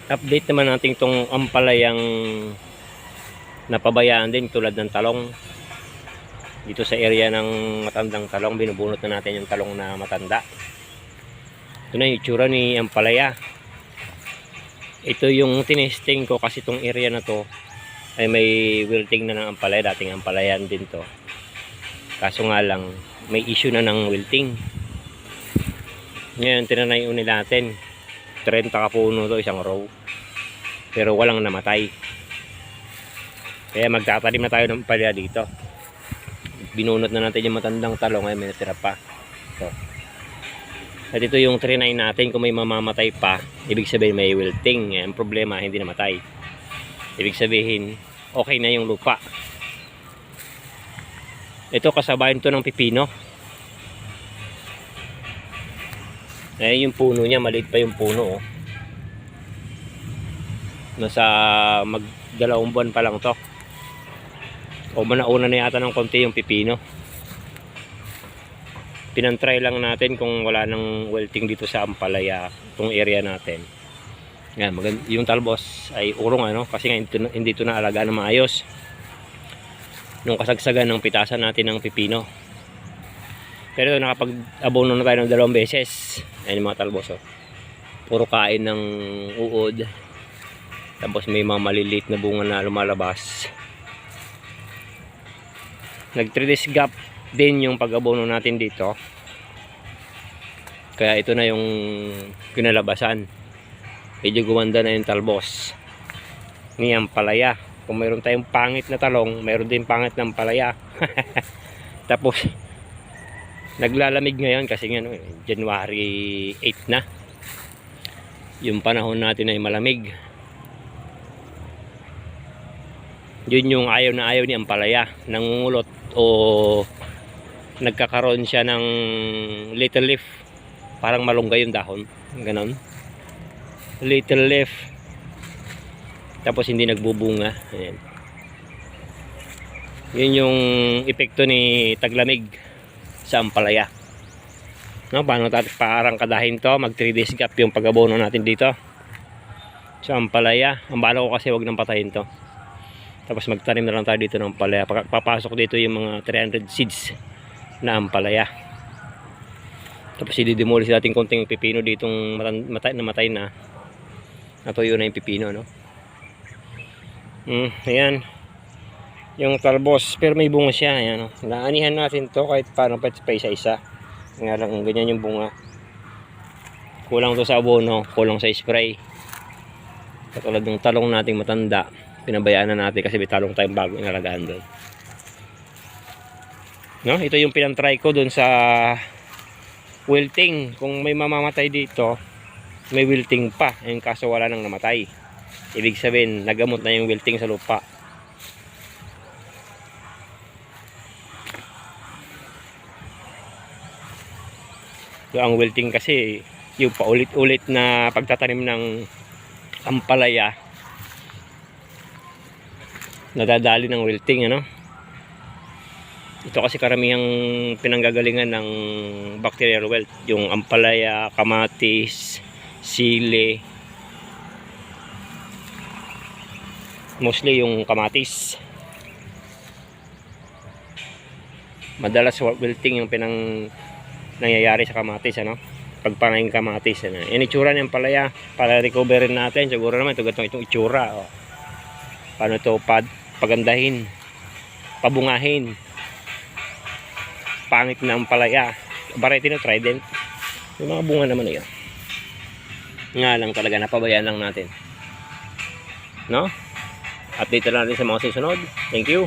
Update naman natin itong ampalayang napabayaan din tulad ng talong. Dito sa area ng matandang talong, binubunot na natin yung talong na matanda. Ito na yung itsura ni ampalaya. Ito yung tinesting ko kasi itong area na to ay may wilting na ng ampalaya. Dating ampalayan din to. Kaso nga lang, may issue na ng wilting. Ngayon, tinanay uni natin. 30 kapuno to, isang row. Pero walang namatay. Kaya magtatanim na tayo ng ampalaya dito. Binunot na natin yung matandang talong, ay may natira pa. Ito. At ito yung trinay natin, kung may mamamatay pa, ibig sabihin may wilting. Ang problema, hindi namatay. Ibig sabihin, okay na yung lupa. Ito kasabayan to ng pipino. Yung puno niya, maliit pa yung puno. Nasa magdalawang buwan pa lang to. O manauna na yata ng konti yung pipino. Pinantry lang natin kung wala nang wilting dito sa ampalaya, itong area natin. Yan, yung talbos ay urong kasi nga hindi ito naalagaan na maayos. Nung kasagsagan ng pitasan natin ng pipino. Pero nakapag-abono na tayo ng 2 beses. Ayan yung mga talbos. Puro kain ng uod. Tapos may mga maliliit na bunga na lumalabas. Nag-3 days gap din yung pag-abono natin dito. Kaya ito na yung kinalabasan. Medyo gumanda na yung talbos ni ampalaya. Kung mayroon tayong pangit na talong, mayroon din pangit na ampalaya. Tapos naglalamig ngayon kasi nga January 8 na. Yung panahon natin ay malamig. Yun yung ayaw na ayaw ni ampalaya. Nangungulot o nagkakaroon siya ng little leaf. Parang malunggay yung dahon. Ganon. Little leaf. Tapos hindi nagbubunga. Ayan. Yun yung epekto ni taglamig sa ampalaya. Paano natin paarangkadahin to? Mag 3 days gap yung pag-abono natin dito sa ampalaya. Ang bala ko kasi wag nang patayin to. Tapos magtanim na lang tayo dito ng ampalaya. Papasok dito yung mga 300 seeds na ampalaya. Tapos i-demolish natin konting pipino ditong namatay na. Natuyo na yung pipino, ayan. Yung talbos, pero may bunga siya. Ayan, naanihan natin to kahit paano pa isa-isa. Nga lang, ganyan yung bunga. Kulang to sa abono, kulang sa spray. Katulad ng talong nating matanda. Pinabayaan na natin kasi may talong tayong bago inalagaan doon. Ito yung pinantry ko doon sa wilting. Kung may mamamatay dito, may wilting pa. Yung kaso wala nang namatay. Ibig sabihin, nagamot na yung wilting sa lupa. So, ang wilting kasi, yung paulit-ulit na pagtatanim ng ampalaya, nadadali ng wilting, Ito kasi karamihang pinanggagalingan ng bacterial wilt, yung ampalaya, kamatis, sili, mostly yung kamatis. Madalas wilting yung nangyayari sa kamatis, pagpanaing kamatis, Yan itsura ng ampalaya para recoverin natin. Siguro naman itong itsura, paano ito pagandahin, pabungahin. Pangit na ampalaya, variety na trident, yung mga bunga naman yun. Nga lang talaga, napabayaan lang natin, Update na natin sa mga susunod. Thank you.